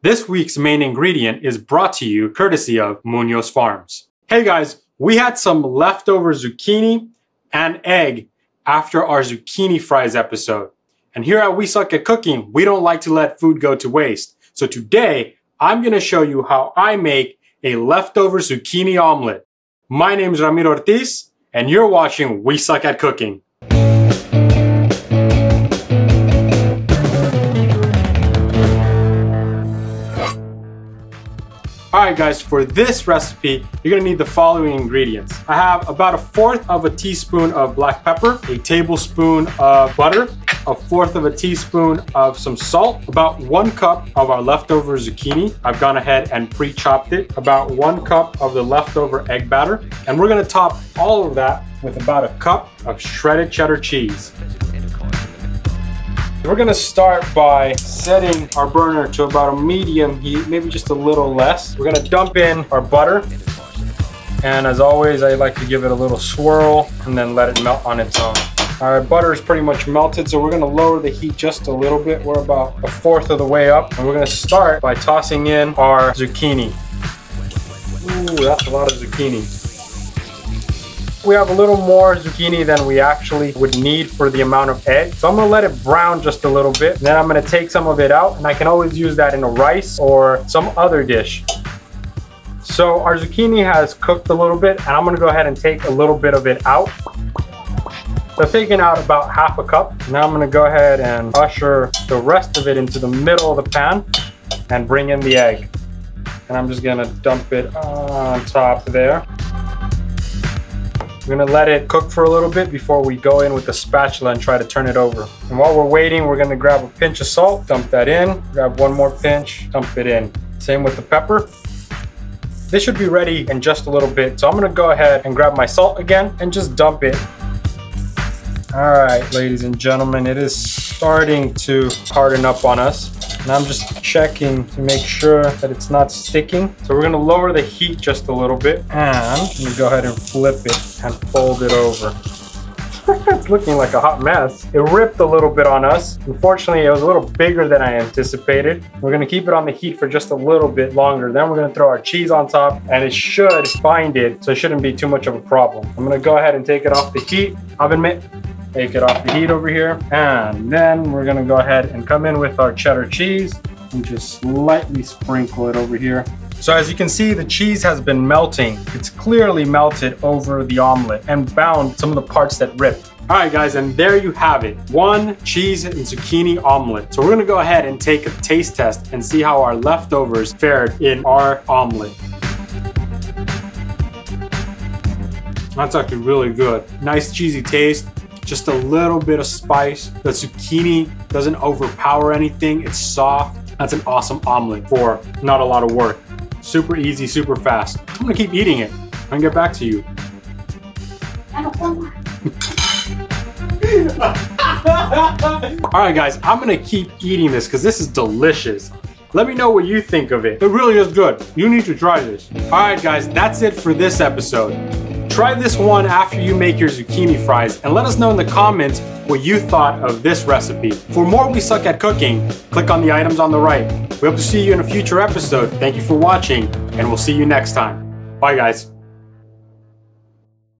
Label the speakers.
Speaker 1: This week's main ingredient is brought to you courtesy of Munoz Farms. Hey guys, we had some leftover zucchini and egg after our zucchini fries episode. And here at We Suck at Cooking, we don't like to let food go to waste. So today, I'm gonna show you how I make a leftover zucchini omelet. My name is Ramiro Ortiz, and you're watching We Suck at Cooking. Alright guys, for this recipe, you're gonna need the following ingredients. I have about 1/4 teaspoon of black pepper, a tablespoon of butter, 1/4 teaspoon of some salt, about 1 cup of our leftover zucchini. I've gone ahead and pre-chopped it, about 1 cup of the leftover egg batter, and we're gonna top all of that with about 1 cup of shredded cheddar cheese. We're gonna start by setting our burner to about a medium heat, maybe just a little less. We're gonna dump in our butter. And as always, I like to give it a little swirl and then let it melt on its own. Our butter is pretty much melted, so we're gonna lower the heat just a little bit. We're about 1/4 of the way up. And we're gonna start by tossing in our zucchini. Ooh, that's a lot of zucchini. We have a little more zucchini than we actually would need for the amount of egg. So I'm gonna let it brown just a little bit. Then I'm gonna take some of it out, and I can always use that in a rice or some other dish. So our zucchini has cooked a little bit, and I'm gonna go ahead and take a little bit of it out. So I've taken out about 1/2 cup. Now I'm gonna go ahead and usher the rest of it into the middle of the pan and bring in the egg. And I'm just gonna dump it on top there. We're gonna let it cook for a little bit before we go in with the spatula and try to turn it over. And while we're waiting, we're gonna grab a pinch of salt, dump that in, grab 1 more pinch, dump it in. Same with the pepper. This should be ready in just a little bit. So I'm gonna go ahead and grab my salt again and just dump it. All right, ladies and gentlemen, it is starting to harden up on us. And I'm just checking to make sure that it's not sticking. So we're gonna lower the heat just a little bit, and I'm gonna go ahead and flip it and fold it over. It's looking like a hot mess. It ripped a little bit on us. Unfortunately, it was a little bigger than I anticipated. We're gonna keep it on the heat for just a little bit longer. Then we're gonna throw our cheese on top, and it should bind it, so it shouldn't be too much of a problem. I'm gonna go ahead and take it off the heat. Oven mitt. Take it off the heat over here, and then we're gonna go ahead and come in with our cheddar cheese and just slightly sprinkle it over here. So as you can see, the cheese has been melting. It's clearly melted over the omelet and bound some of the parts that ripped. All right guys, and there you have it. 1 cheese and zucchini omelet. So we're gonna go ahead and take a taste test and see how our leftovers fared in our omelet. That's actually really good. Nice cheesy taste. Just a little bit of spice. The zucchini doesn't overpower anything. It's soft. That's an awesome omelet for not a lot of work. Super easy, super fast. I'm gonna keep eating it. I'm gonna get back to you. All right guys, I'm gonna keep eating this because this is delicious. Let me know what you think of it. It really is good. You need to try this. All right guys, that's it for this episode. Try this one after you make your zucchini fries and let us know in the comments what you thought of this recipe. For more We Suck at Cooking, click on the items on the right. We hope to see you in a future episode. Thank you for watching, and we'll see you next time. Bye guys.